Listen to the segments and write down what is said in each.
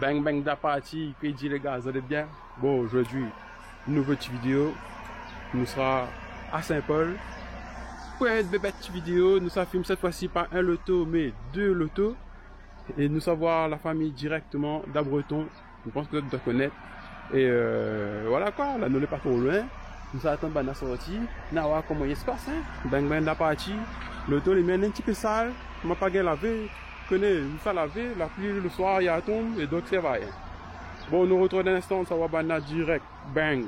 Bang bang da partie, que dit les gars, vous allez bien? Bon, aujourd'hui, une nouvelle petite vidéo. Nous sera à Saint-Paul. Pour une petite vidéo, nous ça filme cette fois-ci pas un loto, mais deux lotos. Et nous savoir la famille directement d'Abreton. Je pense que vous devez connaître. Et voilà quoi, là nous n'est pas trop loin. Nous attendons la sortie. Nous allons voir comment il se passe. Bang bang da partie. L'auto les met un petit peu sale. Je ne pas laver. Connais, nous ça laver, la pluie le soir il y a tombe et donc c'est va. Bon, nous retrouvons d'un instant, ça va banner direct. Bang.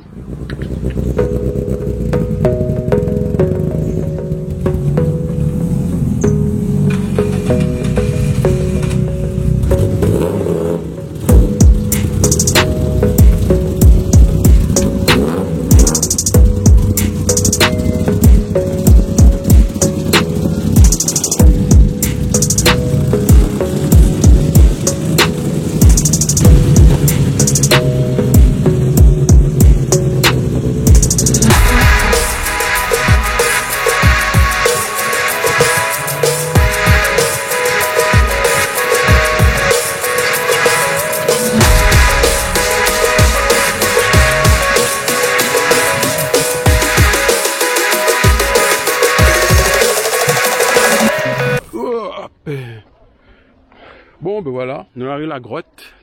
Bon ben voilà, nous arrivons à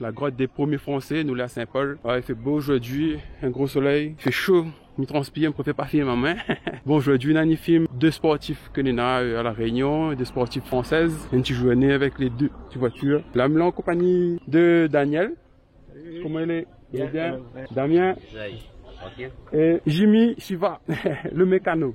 la grotte des premiers Français, nous là à Saint-Paul. Ouais, il fait beau aujourd'hui, un gros soleil, il fait chaud, il transpire, je ne préfère pas filmer ma main. Bon aujourd'hui, on filme deux sportifs que nous avons à la Réunion, deux sportifs françaises, une petite journée avec les deux petites voitures. Là, je suis en compagnie de Daniel. Salut. Comment il est? Il est bien. Damien. Et Jimmy Shiva, le mécano.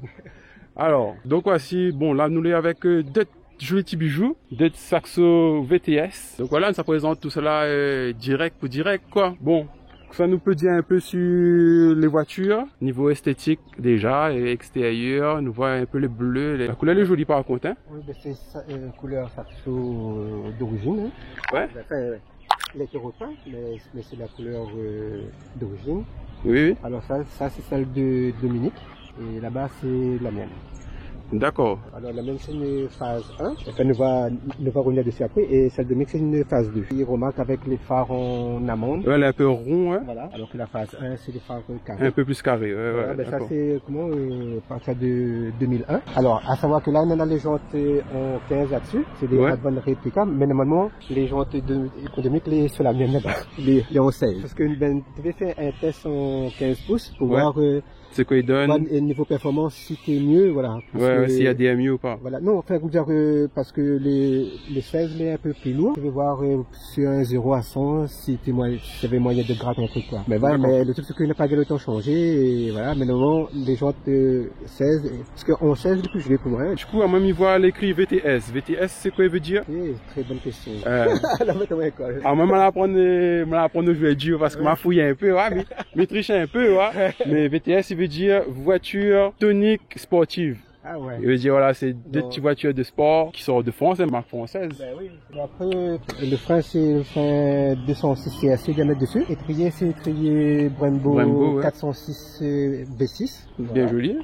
Alors, donc voici, bon là nous sommes avec deux jolis petits bijoux, deux Saxo VTS. Donc voilà, ça présente tout cela direct pour direct quoi. Bon, ça nous peut dire un peu sur les voitures, niveau esthétique déjà, et extérieur, nous voit un peu les bleus, la couleur est jolie par contre. Hein. Oui, c'est une couleur Saxo d'origine. Hein. Ouais. Enfin, l'hétérotin, mais c'est la couleur d'origine. Oui. Alors ça c'est celle de Dominique, et là-bas c'est la mienne. D'accord. Alors la même c'est une phase 1, enfin ne va revenir dessus après, et celle de mix c'est une phase 2. Il remarque avec les phares en amande. Ouais, elle est un peu rond, hein. Voilà, alors que la phase 1 c'est les phares carrés. Un peu plus carré, ouais, voilà, ouais. Ben ça c'est comment à partir de 2001. Alors à savoir que là on a les jantes en 15 là-dessus, c'est des bonnes réplicables, mais normalement les jantes économiques les sur la mienne là-bas, les en 16. Parce que ben devait faire un test en 15 pouces pour voir c'est quoi il donne et niveau performance si c'est mieux, voilà. Ouais, s'il y a des MU ou pas. Voilà, non, enfin, dire parce que les 16 est un peu plus lourd. Je vais voir sur un 0 à 100 si tu avais moyen de gratter un truc quoi. Mais voilà, mais le truc c'est qu'il n'a pas le temps changé et voilà, mais normalement les jantes 16, parce qu'en 16 le plus je vais pour moi. Hein. Du coup, à même il voit l'écrit VTS. VTS c'est quoi il veut dire? Très bonne question. À même m'apprendre je vais dire parce que m'a fouillé un peu, ouais, mais triché un peu, ouais. Mais VTS il veut dire voiture tonique sportive. Ah ouais. Il veut dire voilà, c'est deux petites voitures de sport qui sortent de France, une marque française. Ben oui. Après, le frein c'est le frein 206 CRC diamètre dessus. Étrier c'est étrier Brembo 406 V6. Bien joli.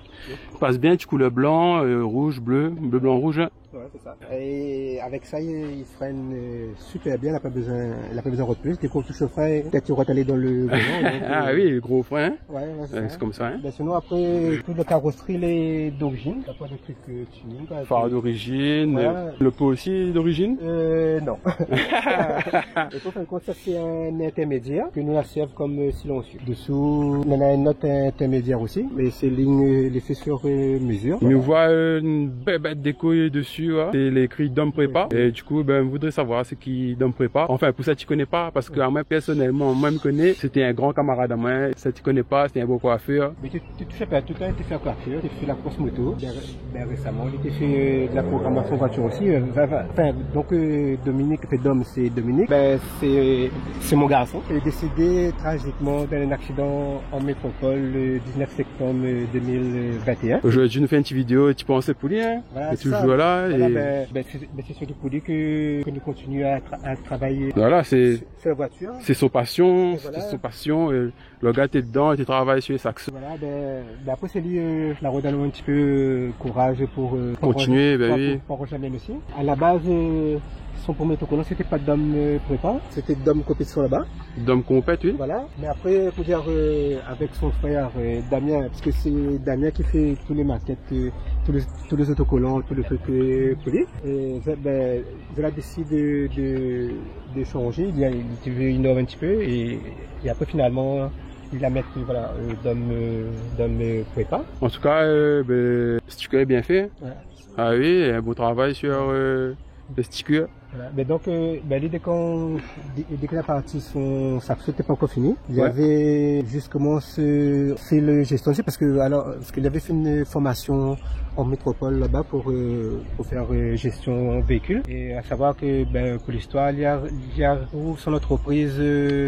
Passe bien, tu couleur blanc, rouge, bleu, blanc, rouge. Ouais, c'est ça. Et avec ça, il freine super bien, il n'a pas besoin de plus. Dès qu'on touche le frein, peut-être tu aller dans le volant. Ah oui, le gros frein. Ouais, c'est comme ça. Hein. Ben, sinon, après, toute la carrosserie est d'origine. T'as pas de trucs tuning. Phare d'origine. Voilà. Le pot aussi d'origine? Non. Et pour fin de compte, ça c'est un intermédiaire que nous la servons comme silencieux. Dessous, on a un autre intermédiaire aussi, mais c'est ligne, les fait sur mesure. Voilà. Nous voit une belle bête déco dessus. dessus, hein. C'est l'écrit Dom Prépa. Et du coup, ben, je voudrais savoir ce qui Dom Prépa. Enfin, pour ça, tu connais pas, parce que moi, personnellement, moi, je me connais. C'était un grand camarade à moi. Ça, tu connais pas, c'était un beau coiffeur. Mais tu fais pas tout le temps, tu fais la coiffure, tu fais la course moto. Ben, récemment, tu fait de la programmation voiture aussi. Enfin, donc, Dominique, Dom, c'est Dominique. Ben, c'est mon garçon. Il est décédé tragiquement dans un accident en métropole le 19 septembre 2021. Aujourd'hui, nous fais une petite vidéo, tu pensais pour lui, hein? Voilà, c'est toujours là. Voilà, c'est surtout pour lui que nous continuons à travailler. Voilà, c'est la voiture. C'est son passion, voilà. c'est son passion. Le gars, t'es dedans, tu travailles sur les saxos. Voilà, après, c'est lui, la redonne un petit peu courage pour continuer, pour rejoindre aussi. À la base, son premier autocollant, c'était pas Dom Prépa, c'était Dom Compétition là-bas. Dom Compét, oui. Voilà, mais après, faut dire, avec son frère Damien, parce que c'est Damien qui fait tous les maquettes, tous les autocollants, tous les trucs pour lui. Et je décidé de changer, il innove un petit peu, et après, finalement, il a mis Dom Prépa. En tout cas, sticker est bien fait. Ouais. Ah oui, un beau travail sur le sticker. Voilà. Mais donc, dès qu'il a parti son saxo, n'était pas encore fini. Il avait juste commencé fait le gestion parce qu'il avait fait une formation en métropole là-bas pour faire gestion véhicule. Et à savoir que pour l'histoire, il y a son entreprise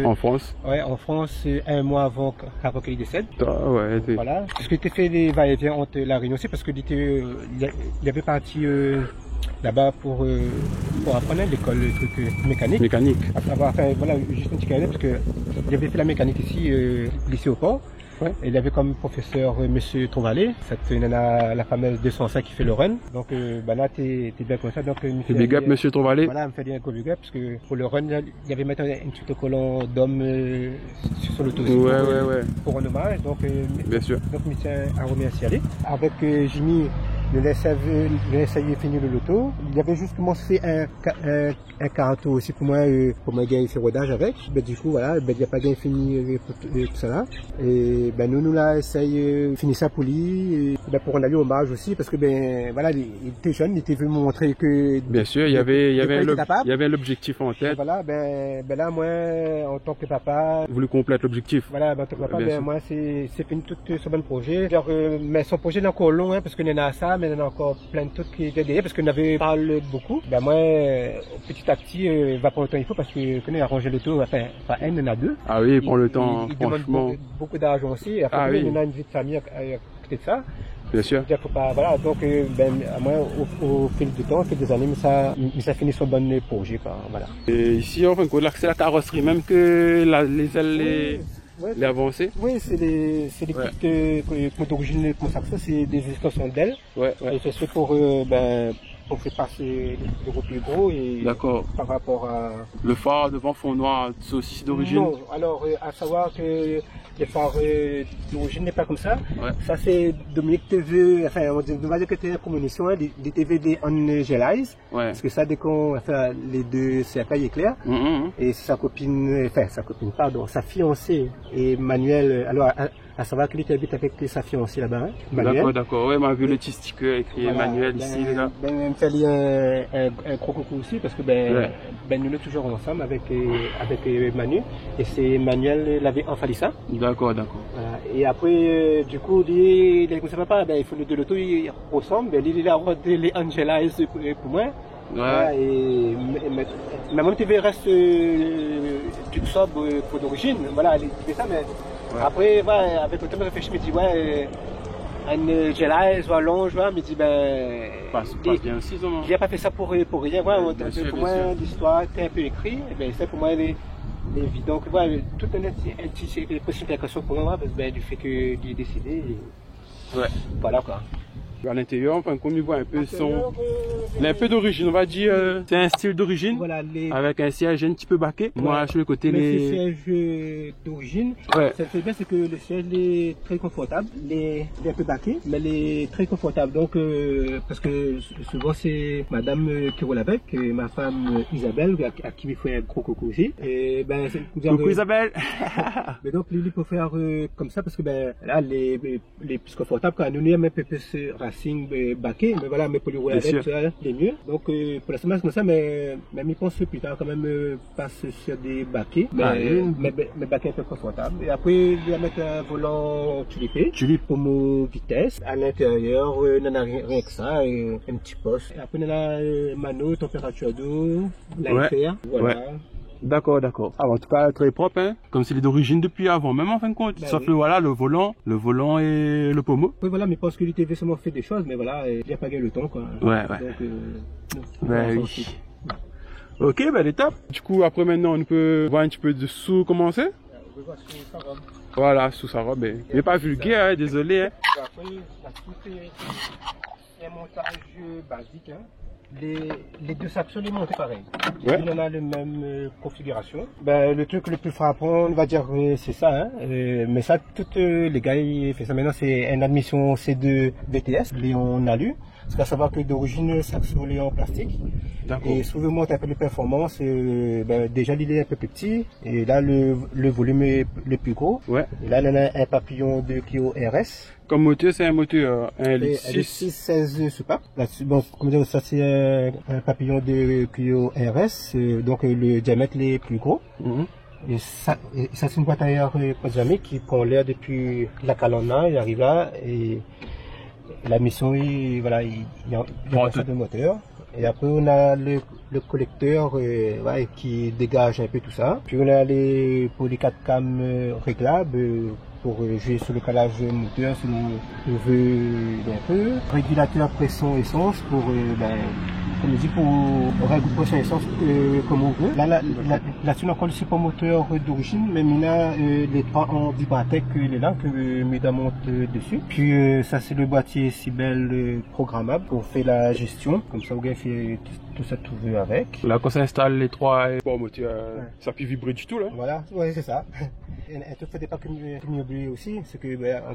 en France. Ouais, en France, un mois avant qu'il décède. Ah ouais. Voilà. Parce qu'il était fait des va-et-vient entre la Réunion aussi parce il avait parti là-bas pour apprendre à l'école le truc mécanique. Voilà, juste un petit carnet parce que il avait fait la mécanique ici, lycée au port. Ouais. Et il avait comme professeur Monsieur Trouvalet, cette nana, la fameuse 205 qui fait le run. Donc là t'es bien comme ça. Donc big up Monsieur Trouvalet. Voilà, me fait bien un big up parce que pour le run, il y avait maintenant un petit autocollant d'homme sur l'auto pour un hommage. Donc bien sûr. Donc je tiens à remercier aller. Avec Jimmy. Le laissez finir le loto. Il avait juste commencé un carato aussi pour moi gagner ses rodages avec. Du coup, voilà, il n'y a pas gagné fini tout ça là. Et nous là, essaye finir ça pour lui, et, pour rendre lui hommage aussi, parce que voilà, il était jeune, il était venu me montrer que. Bien sûr, il y avait l'objectif en tête. Et voilà, là, moi, en tant que papa. Vous lui complétez l'objectif. Voilà, en tant que papa, moi, c'est fini tout ce bon projet. Genre, mais son projet est encore long, hein, parce qu'il y en a ça, mais il y en a encore plein de trucs qui étaient derrière, parce qu'on avait parlé beaucoup. Moi, petit à petit, il va prendre le temps il faut, parce que quand il a rangé le tout, enfin, il y en a deux. Ah oui, il prend le temps, il franchement. demande beaucoup d'argent aussi. Après, il y en a une vie de famille à côté de ça. Bien sûr. Faut pas, voilà, donc, moi, au fil du temps, au fil des années, ça finit son bon projet, quoi, voilà. Et ici, enfin, c'est la carrosserie même que les ailes, les avancées. Oui, c'est des kits d'origine comme ça, c'est des extensions d'ailes. Et c'est fait pour faire passer le gros plus gros et par rapport à. Le phare devant fond noir, c'est aussi d'origine? Non, alors à savoir que les phares d'origine n'est pas comme ça. Ça c'est Dominique TV, enfin on va dire que c'était une promotion, des TVD Angelize. Parce que ça dès qu'on les deux c'est pas éclair. Et sa copine, sa fiancée et Manuel, alors à savoir qu'il habite avec sa fiancée là-bas. D'accord, ouais, m'a vu le petit sticker écrit Manuel ici, là. Il me fait un gros coucou aussi parce que nous sommes toujours ensemble avec Manu et c'est Manuel l'avait enfalé ça. D'accord. Et après, du coup, il ne savait pas, il faut le de l'auto, il ressemble, il a les Angelize pour moi. Mais mon TV reste du sobre pour d'origine, voilà, il fait ça, mais après, avec le temps, je réfléchis, je me dis, Angelize, long, je me dis, passe bien aussi, il n'a pas fait ça pour rien, pour moi, l'histoire était un peu écrite, c'est pour moi, évident que tout un petit possible d'impression pour moi du fait qu'il est décédé. Voilà quoi. À l'intérieur, enfin, comme il voit un peu il a un peu d'origine, on va dire, c'est un style d'origine, avec un siège un petit peu baqué. Moi, sur le côté, les sièges d'origine, ça fait bien, c'est que le siège est très confortable, il est un peu baqué, mais il est très confortable. Donc, parce que souvent, c'est madame qui roule avec, ma femme Isabelle, à qui il faut un gros coucou aussi. Et coucou Isabelle! Mais donc, lui, il peut faire comme ça, parce que là, les plus confortables, quand nous, on est un peu plus raciste. racing baqué, mais voilà, mais pour le rouler avec, ça, c'est mieux. Donc, pour l'instant, c'est comme ça, mais je pense plus tard quand même passer sur des baquets, mais baquets un peu confortables. Et après, je vais mettre un volant tulipe pour mon vitesse. À l'intérieur, on n'a rien que ça, et un petit poste. Et après, on a mano, température d'eau, l'air, voilà. Ouais. D'accord, d'accord. Ah, en tout cas, très propre, hein. Comme s'il est d'origine depuis avant, même en fin de compte. Sauf oui. que voilà, le volant et le pommeau. Oui, voilà, mais parce que l'UTV seulement fait des choses, mais voilà, il n'y a pas gagné le temps, quoi. Ouais. Donc, oui. Ok, l'étape. Du coup, après maintenant, on peut voir un petit peu dessous commencer. On peut voir sous sa robe. Voilà, sous sa robe. Il n'est pas vulgaire, hein, désolé. Hein. Après, c'est un montage basique, hein. Les deux sacs sont montés pareil. Ouais. On a la même configuration. Le truc le plus frappant, on va dire, c'est ça. Hein. Mais ça, tous les gars, ils font ça maintenant. C'est une admission C2 VTS, Léon Alu. C'est à savoir que d'origine, ça sont Léon plastique. Et si vous montez un peu les performances, déjà l'île est un peu plus petit. Et là, le volume est le plus gros. Ouais. Et là, on a un papillon de Clio RS. Comme moteur, c'est un moteur 1.6. 16 soupapes. Bon, comme dire, ça c'est un papillon de Clio RS, donc le diamètre est plus gros. Et ça c'est une boîte à air Podzamé qui prend l'air depuis la Calonna, il arrive là et la mission, il y a un de moteur. Et après on a le collecteur qui dégage un peu tout ça. Puis on a pour les 4 cams réglables pour jouer sur le calage moteur, si on veut un peu. Régulateur pression essence pour comme je dis, pour régler pression essence comme on veut. Là-dessus on a encore le support moteur d'origine, mais on a les 3 en Vibratec là que Mida monte dessus. Puis ça c'est le boîtier Sibel programmable pour faire la gestion, comme ça on fait tout ça tout vu avec. Là quand ça installe les 3 moteurs, ça peut vibrer du tout là. Voilà, ouais, c'est ça. Un truc fait pas que mieux oublier aussi, c'est que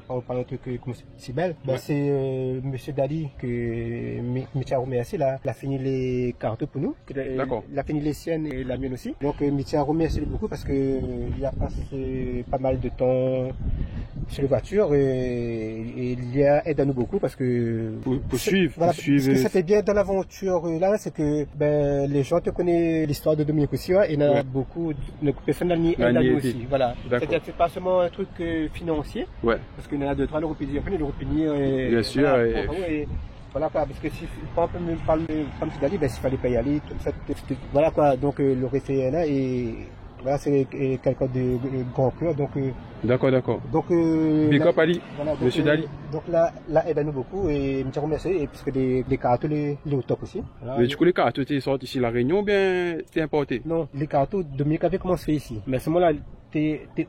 on parle d'un truc comme Sibel, c'est Monsieur Dali que Mitya remercie là, il a fini les cartes pour nous. D'accord. Il a fini les siennes et la mienne aussi. Donc Mitya remercie beaucoup parce que il a passé pas mal de temps sur les voitures et il y a aidé à nous beaucoup parce que pour suivre. Voilà, ce que ça fait bien dans l'aventure là, c'est que les gens te connaissent l'histoire de Dominique aussi, et il y en a beaucoup de personnes qui aident à nous aussi. Voilà. C'est-à-dire que c'est pas seulement un truc financier, parce qu'il y en a 2-3 l'Europénie, bien sûr. Voilà quoi, parce que si on peut me parler comme tu l'as dit, s'il fallait pas y aller, tout ça, voilà quoi, donc le référé là et voilà, c'est quelqu'un de grand cœur, donc d'accord. Donc big up Ali, voilà, Monsieur Dali. Donc là aide à nous beaucoup et je te remercie, et puisque les cartes les au top aussi. Voilà. Mais du coup les cartes tu es sorti ici la Réunion ou bien t'es importé? Non, les cartes Dominique avait commencé ici, mais à ce moment-là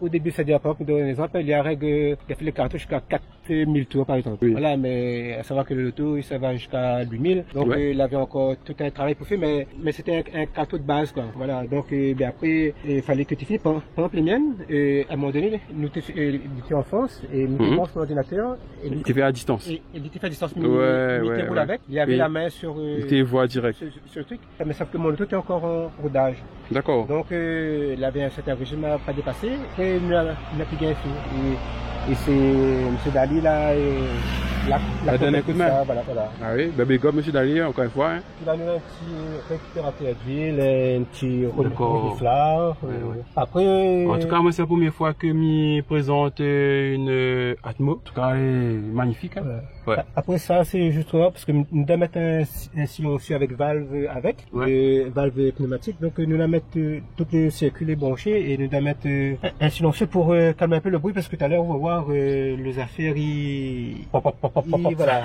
au début, c'est-à-dire, par exemple, il y a règle, il a fait les cartes jusqu'à 4000 tours, par exemple. Oui. Voilà, mais à savoir que le tour, ça va jusqu'à 8000. Donc, il avait encore tout un travail pour faire, mais c'était un carton de base, quoi. Voilà. Donc, après, il fallait que tu finisses. Par exemple, les miennes, à un moment donné, nous étions en France, et nous étions sur l'ordinateur. Il était fait à distance. Il était fait à distance, mais il était roulé avec. Il avait la main sur, il était voix direct. Sur le truc. Mais sauf que mon auto était encore en rodage. D'accord. Donc, il avait un certain régime à pas dépasser. Après, il n'a plus gagné. Et c'est M. Dali là, la dernière coup de main. Ça, voilà. Ah oui, big up M. Dali, encore une fois. Hein. Il a un petit récupérateur d'huile, un petit reniflard. Après. En tout cas, moi, c'est la première fois que je présente une Atmo. En tout cas, elle est magnifique. Hein. Ouais. Après ça, c'est justement parce que nous devons mettre un silencieux avec valve valve pneumatique. Donc nous allons mettre tous les circuits branchés et nous devons mettre un silencieux pour calmer un peu le bruit, parce que tout à l'heure on va voir les affaires voilà.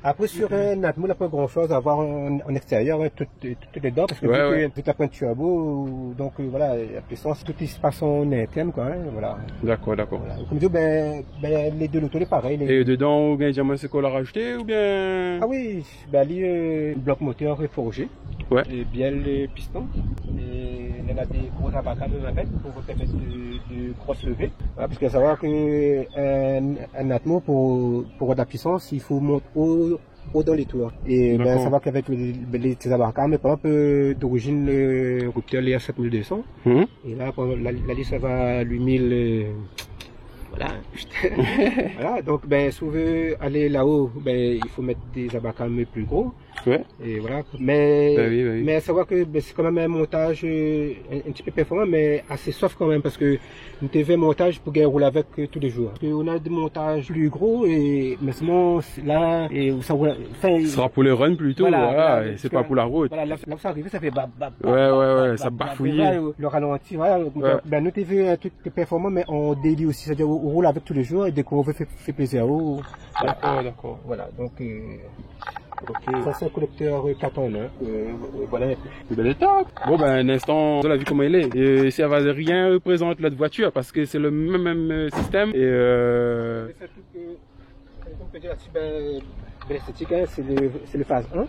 Après sur un Atmo, il n'y a pas grand chose à voir en extérieur, toutes les dents, parce que toute la pointe turbo, donc voilà, la puissance, tout se passe en interne, quoi. Hein, voilà. D'accord. Voilà. Comme je dis, les deux lotos, c'est pareil. Et dedans, c'est quoi, l'a rajouté ou bien? Ah oui, le bloc moteur est forgé. Ouais. Et bien les pistons. Et il y a des gros abacables pour permettre de grosses levées. Voilà, parce qu'il faut savoir qu'un Atmo, pour la puissance, il faut monter haut dans les tours. Et savoir qu'avec les abacables, par exemple, d'origine, le rupteur est à 7200. Et là, la liste, ça va à 8000. voilà. Voilà, donc ben, si on veut aller là-haut, ben, il faut mettre des abacams plus gros. Ouais. Et voilà. Mais, Ben oui, ben oui. mais à savoir que ben, c'est quand même un montage un petit peu performant, mais assez soft quand même, parce que une TV montage pour qu'elle roule avec tous les jours. Et on a des montages plus gros, et mais sinon, là, et ça roule, enfin, Ce sera pour les runs plutôt, voilà, et c'est pas pour la route. Voilà, là, où ça arrive, ça fait Ouais, ça bafouille. Le ralenti, voilà. Ouais. Ben, nous TV, un truc performant, mais on délie aussi, c'est-à-dire on roule avec tous les jours, et dès qu'on veut faire plaisir. Voilà. D'accord. Voilà, donc, ça c'est un collecteur 4 en 1. Voilà. C'est bel état. Bon ben un instant, on a vu comment il est. Et ça va rien représenter l'autre voiture parce que c'est le même système. Et C'est un truc on peut dire là-dessus, ben, l'esthétique, hein, c'est le phase 1.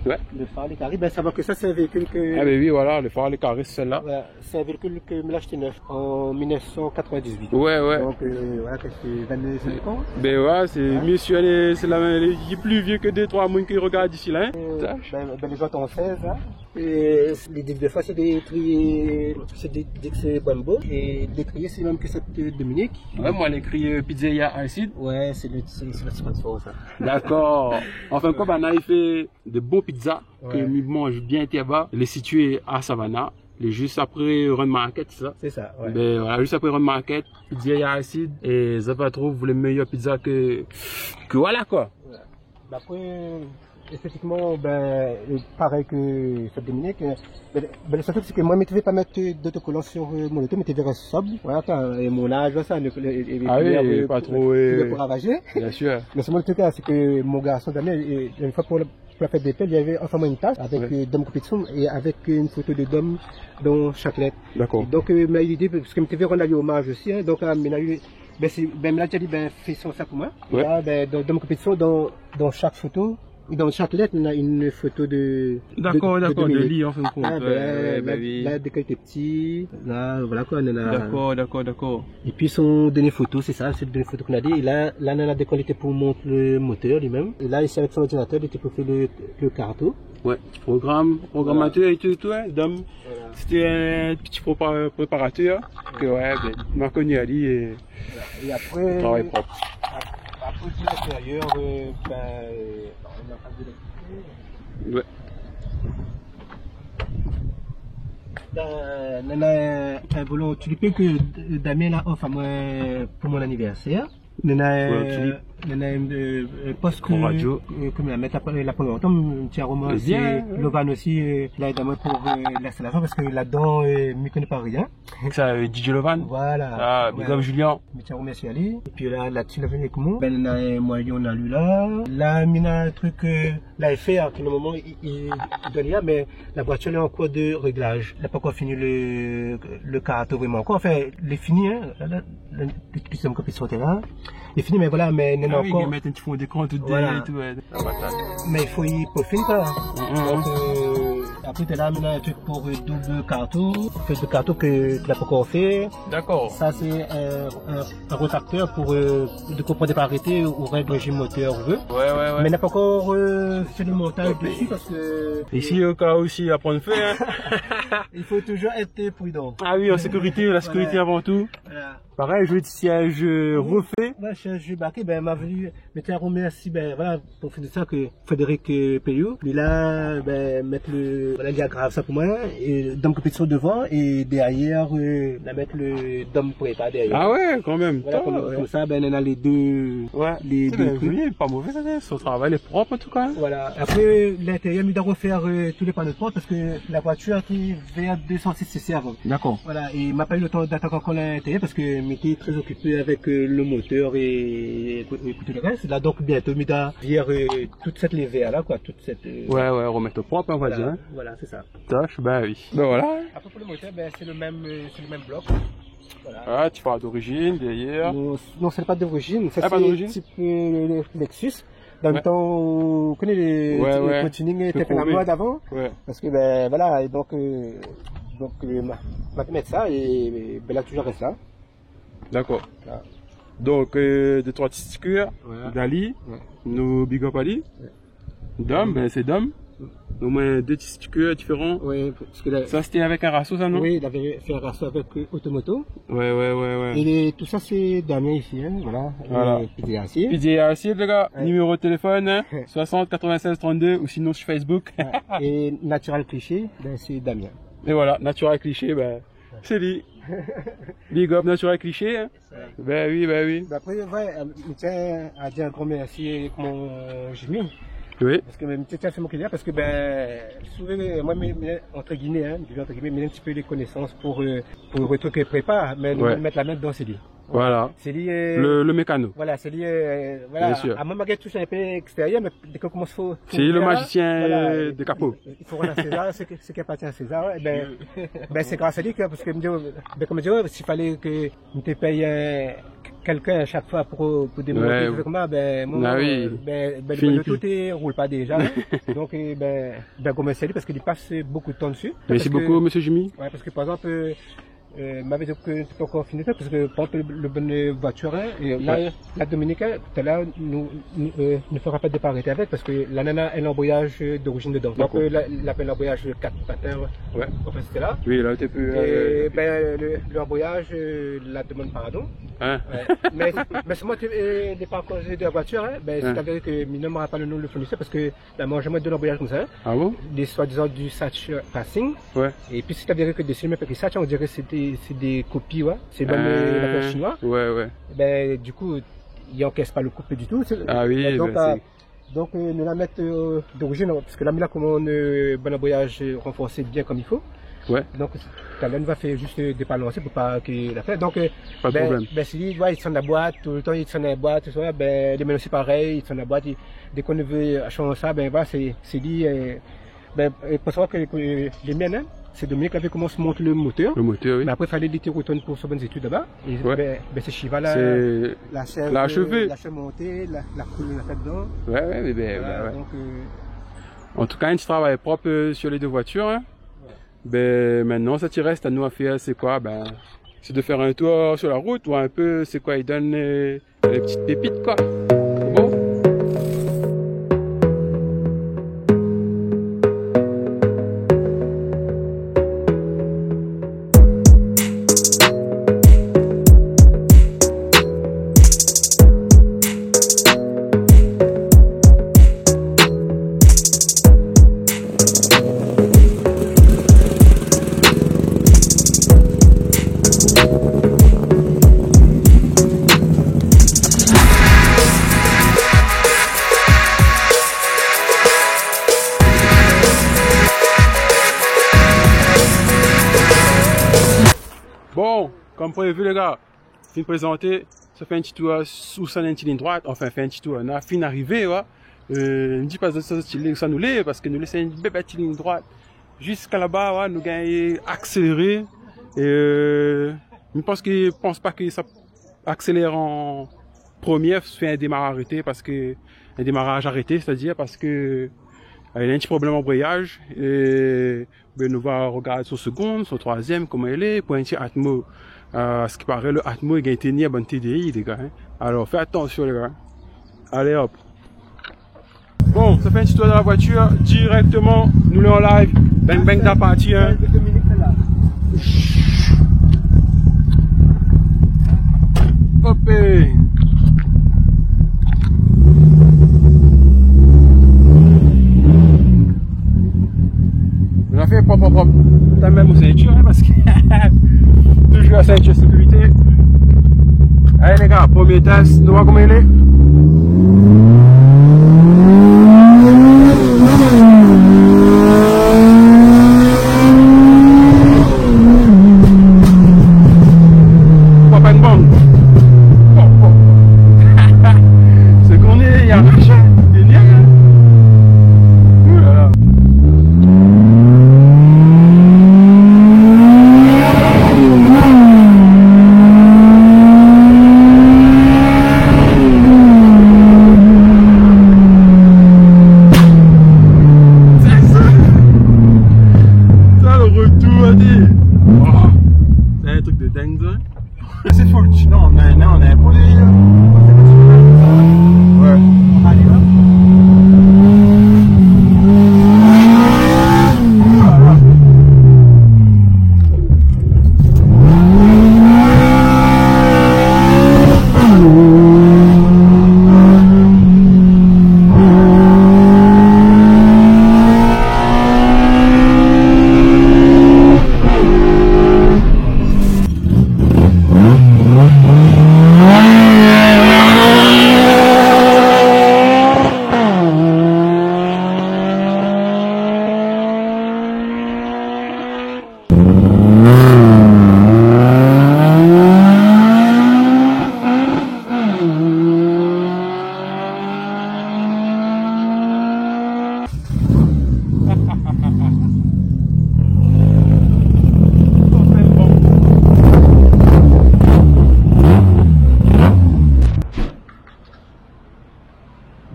ouais. Le phare, les carrés, ben savoir que ça c'est un véhicule que... Ah ben oui voilà, le phare, les carrés, c'est celle-là. Voilà, c'est un véhicule que me l'a acheté neuf en 1998. Ouais. Donc voilà, que c'est 22 ans. Ben ouais, c'est monsieur, c'est il est plus vieux que 2-3 mois qui regardent ici là. Hein. Ben, les jantes en 16, hein. Et les disques de fois c'est des triés, c'est des c'est Bambo. Et des triés c'est même que c'est Dominique. Ouais, moi l'écrit Pizzeria Acid. Ouais, c'est le sponsor ça. D'accord. Enfin quoi, ben là il fait de beaux pizzas que Ouais. il mange bien Tiaba. Il est situé à Savannah. Il est juste après Run Market, c'est ça? C'est ça, ouais. Ben voilà, juste après Run Market, Pizzeria Acid. Et ça va trouver les meilleures pizzas que voilà quoi. Ouais. Après, esthétiquement, ben, pareil que ça Dominique. Le seul truc, c'est que moi, je ne pouvais pas mettre d'autocollant sur mon auto, mais tu verrais sobre. Voilà, et mon âge, ça, Ah oui, pas trop. pour ravager. Bien sûr. Mais seulement le truc, c'est que mon garçon Damien, une fois pour la fête des pelles, il y avait enfin une tasse avec Dom Compétition et avec une photo de Dom dans chaque lettre. D'accord. Donc, il m'a eu l'idée, parce que MTV rend hommage aussi, hein, donc, il m'a eu. Ben, il m'a déjà dit, ben, fais ça pour moi. Ouais. Là, ben, dans ma compétition, dans chaque photo, dans chaque lettre, on a une photo de. D'accord, de de Dominique. lit en fin de compte. Ah, oui. là, dès qu'il était petit, là, voilà quoi, on a. D'accord. Et puis son données photo, c'est ça, c'est le données photo qu'on a dit. Et là, on a dès qu'on était pour montrer le moteur lui-même. Et là, ici avec son ordinateur, il était pour faire le carton. Ouais, programmateur et tout, ouais, Dom. Voilà. C'était un petit préparateur que ouais, ben, il m'a connu Ali et Et après. travail propre. Après, tout l'intérieur, ben, on a pas de Ouais. On a un volant tulipé que Damien a offert à moi pour mon anniversaire. On a un poste que radio. Comme la mettre la première longtemps, un petit arôme aussi. Logan aussi l'a aidé à moi pour l'installation parce que là-dedans, je ne connais pas rien. Ça, DJ Lovan. Voilà. Ah, big up Julien. Je remercie Ali. Et puis là-dessus, il est venu avec moi. Ben, on a un moyen, on a lui là. Là, il a un truc, là, il fait, à tout le moment, il donne là, mais la voiture est en cours de réglage. Il n'a pas encore fini le carton vraiment encore. Enfin, il est fini, hein. Le système qu'on peut sauter là. Il est fini, mais voilà, mais il y en a encore. Il mettre un petit fond d'écran tout Voilà. et tout, ouais. Mais il faut y peaufiner, quoi. Donc, après, tu as là, maintenant, un truc pour double carton. Fait de carton que tu n'as pas encore fait. D'accord. Ça, c'est un rotateur pour de comprendre des arrêter ou règle régime moteur, on veut. Ouais. Mais il n'a pas encore fait le montage dessus parce que. Ici, au cas aussi, à prendre feu, hein. Il faut toujours être prudent. Ah oui, en sécurité, la sécurité Voilà. avant tout. Voilà. Pareil, je siège refait. Moi, je suis baqué, ben, m'a venu, mettre un remercie, ben, voilà, pour finir ça, que Frédéric Payot, il a, ben, mettre voilà, il a grave ça pour moi, et Dom Compétition devant, et derrière, la mettre le Dom Prépa derrière. Ah ouais, quand même. Voilà, comme ça, ben, on a les deux, les deux trucs. Oui, pas mauvais, ça, son travail est propre, en tout cas. Voilà. Après, l'intérieur, il doit refaire tous les panneaux de porte, parce que la voiture qui vers 206 cc avant. D'accord. Voilà, et il m'a pas eu le temps d'attaquer encore l'intérieur parce que j'étais très occupé avec le moteur et tout le reste. Là, donc, bientôt, il doit dire toute cette levée là, quoi, toute cette... Ouais, remettre au propre, on va dire. Hein. Voilà, c'est ça. Tâche, ben oui. Ben voilà. Après, pour le moteur, ben, c'est le même bloc. Voilà. Ah, tu parles d'origine, derrière. Non, c'est pas d'origine. Ça, Ah, pas d'origine? C'est le Lexus. Dans le temps où on connaît le tuning était fait la mode avant. Ouais. Parce que, ben, voilà, et donc, mettre ça et ben là, toujours reste là. D'accord. Là. Donc, deux, trois testicules, Voilà. d'Ali, Ouais. nos big up Ali. Ouais. Dom, ben c'est Dom. Au moins 2 stickers différents. Oui, parce que Ça, c'était avec un rasso, ça, non? oui, il avait fait un rasso avec Automoto. Ouais. Et tout ça, c'est Damien ici, hein, voilà. Voilà. PDA Acier. PDA Acier, les gars. Ouais. Numéro de téléphone, hein, 60 96 32, ou sinon sur Facebook. Et Natural Cliché, ben, c'est Damien. Et voilà, Natural Cliché, ben, c'est lui. Big up Natural Cliché, hein. Ben oui. Ben après, ouais, je tiens à dire un grand merci à mon Jimmy. Oui. Parce que même tiens, c'est mon client parce que ben souvent moi entre guillemets hein, mais un petit peu les connaissances pour le truc que prépare, mais nous mettre la main dedans c'est lui. Voilà. C'est lui le mécano. Voilà, c'est lui voilà. Bien sûr. À moi malgré tout c'est un peu extérieur, mais dès qu'on commence faut c'est le magicien voilà, de capot. Il faut rendre à César ce qui appartient à César. Et ben c'est grâce à lui que parce que comme je dis s'il fallait que nous te paye quelqu'un à chaque fois pour démonter comment ben moi le tout roule pas déjà donc comme c'est lui parce qu'il passe beaucoup de temps dessus. Merci beaucoup monsieur Jimmy. Ouais, parce que par exemple m'avait dit que c'est pas encore fini parce que par exemple le bonne voiture et là la Dominique tout à l'heure ne fera pas de départ arrêté avec parce que la nana a l'embrayage d'origine dedans donc l'appelle l'embrayage 4 patins enfin c'était là oui là tu peux et l'embrayage la demande pardon hein? mais si moi tu n'es pas encore de la voiture c'est-à-dire que je n'aurai pas le nom de le fournisseur parce que la mangeement de l'embrayage comme ça ah bon des soi-disant du Satch Racing et puis c'est-à-dire que dessus même Satch on dirait que c'est des copies c'est même la pêche chinois ben du coup il n'encaisse pas le couple du tout ah oui donc nous la mettre d'origine parce que là comment un bon embrayage renforcé bien comme il faut donc Talon va faire juste des balancer pour pas qu'il la fait donc pas de problème si il sont dans la boîte tout le temps il sont dans la boîte tout ça les mêmes aussi pareil ils sont dans la boîte dès qu'on veut changer ça c'est lui pour savoir que les miennes c'est Dominique qui avait commencé à monter le moteur oui mais après il fallait des retourner pour ses bonnes études là-bas c'est Chiva là la cheveux montée la couleur la fait dedans donc en tout cas un petit travail propre sur les deux voitures hein. Maintenant, ça te reste à nous à faire, c'est quoi? C'est de faire un tour sur la route ou un peu, c'est quoi? Ils donnent les petites pépites, quoi. Bon. Bon, comme prévu les gars, fin présenté, ça fait un petit tour sous sa ligne droite, enfin fait un petit tour, on a fin arrivé, ne dis pas ça nous l'est, parce que nous laissons une belle ligne droite jusqu'à là-bas, nous gagnons accéléré, et je pense pas que ça accélère en première, fait un démarrage arrêté, c'est-à-dire parce que il y a un petit problème d'embrayage et nous va regarder sur seconde, sur troisième, comment elle est, pour un petit Atmo. Ce qui paraît, le Atmo, il a été mis à bonne TDI, les gars. Hein. Alors, faites attention, les gars. Allez, hop. Bon, ça fait un petit tour dans la voiture, directement, nous l'avons en live. Bang, bang, t'as parti, hein. Hop, on a fait propre. T'as même aux ceintures, hein, parce que toujours la ceinture sécurité. Allez les gars, premier test, nous voir comment il est. Pas une bombe. Ce qu'on est, il y a un machin. Génial. Voilà. C'est fort, non, on a un poulet là. Ouais.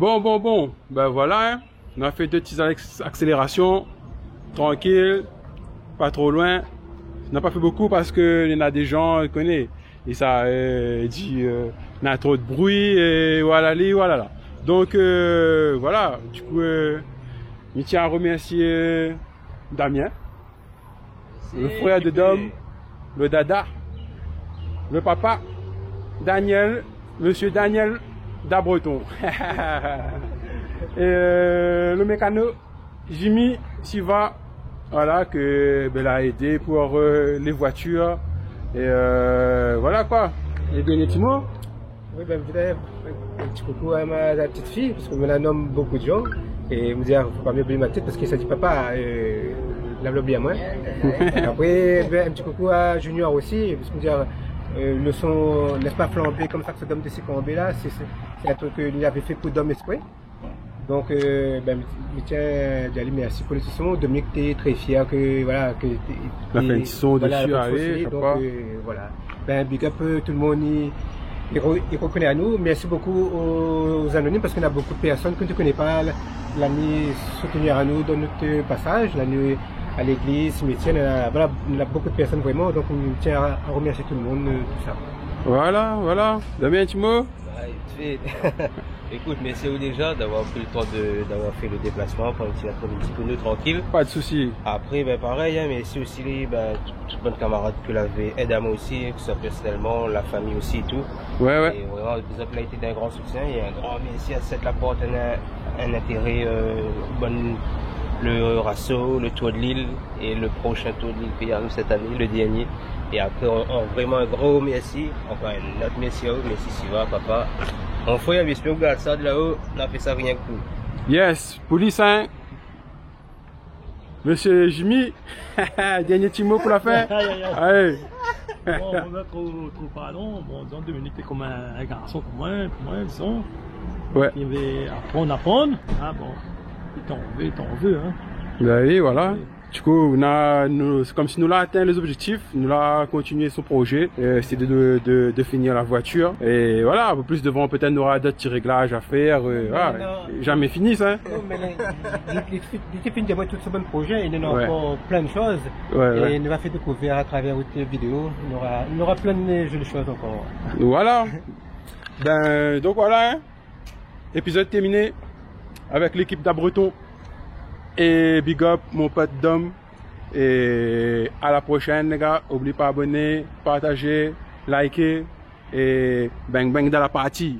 Bon. Ben voilà, hein. On a fait 2 petites accélérations. Tranquille. Pas trop loin. On n'a pas fait beaucoup parce que il y en a des gens qui connaissent. Et ça dit, il y a trop de bruit et voilà. Donc voilà, du coup, je tiens à remercier Damien, le frère de Dom, le dada, le papa, Daniel, monsieur Daniel d'Abreton. Et le mécano, Jimmy Siva, voilà, que ben, l'a aidé pour les voitures. Et voilà quoi. Et bien Timo. Oui, ben, je voudrais un petit coucou à ma petite fille, parce que je la nomme beaucoup de gens. Et me dire, faut pas m'oublier ma tête, parce que ça dit papa, la l'oublie à moi. Après, ben, un petit coucou à Junior aussi, parce que me dire, le son, n'est-ce pas, flambé comme ça que ce Dom de Sicombé là, c'est un truc qu'il avait fait pour Dom Esprit. Donc, ben, je tiens à dire merci pour le son. Dominique, t'es très fier que, voilà, que la fin de son voilà, dessus, allez, donc, voilà. Ben, big up, tout le monde, il reconnaît à nous. Merci beaucoup aux anonymes, parce qu'on a beaucoup de personnes que tu ne connais pas, l'année soutenir à nous dans notre passage, l'année à l'église, cimetière, voilà, on a beaucoup de personnes vraiment, donc on tient à remercier tout le monde, tout ça. Voilà. Damien Timo. Écoute, merci à vous déjà d'avoir pris le temps d'avoir fait le déplacement pour un petit peu nous tranquille. Pas de souci. Après, ben pareil, hein, merci aussi ben, toute bonne camarade que l'avait aidé à moi aussi, que ce soit personnellement, la famille aussi et tout. Ouais. Et vraiment, le a été d'un grand soutien et un grand merci à cette Laporte, un intérêt le Rasso, le Tour de l'île et le prochain Tour de l'île qu'il y a cette année, le dernier. Et après, vraiment un gros merci, encore un autre merci à vous, merci Siva, papa. On fait un bisou, on regarde ça de là-haut, on a fait ça rien que pour. Yes, police, hein. Monsieur Jimmy, dernier petit mot pour la fin. Allez. Bon, on va trop pardon. Bon, disons, Dominique, t'es comme un garçon comme moi, disons. Ouais. Il va apprendre. Ah bon, il t'en veut, hein. Oui, voilà. Du coup, c'est comme si nous l'avons atteint les objectifs, nous l'avons continué son projet, c'est de finir la voiture. Et voilà, un peu plus devant, peut-être nous aura d'autres petits réglages à faire. Voilà. Jamais fini ça. Non, mais il fini de tout ce bon projet, il y en a encore plein de choses. Et il va faire découvrir à travers votre vidéo, il y aura plein de jolies choses encore. Voilà. Donc voilà, hein. Épisode terminé avec l'équipe d'Abreton. Et big up mon pote Dom. Et à la prochaine les gars. N'oubliez pas d'abonner, partager, liker. Et bang bang dans la partie.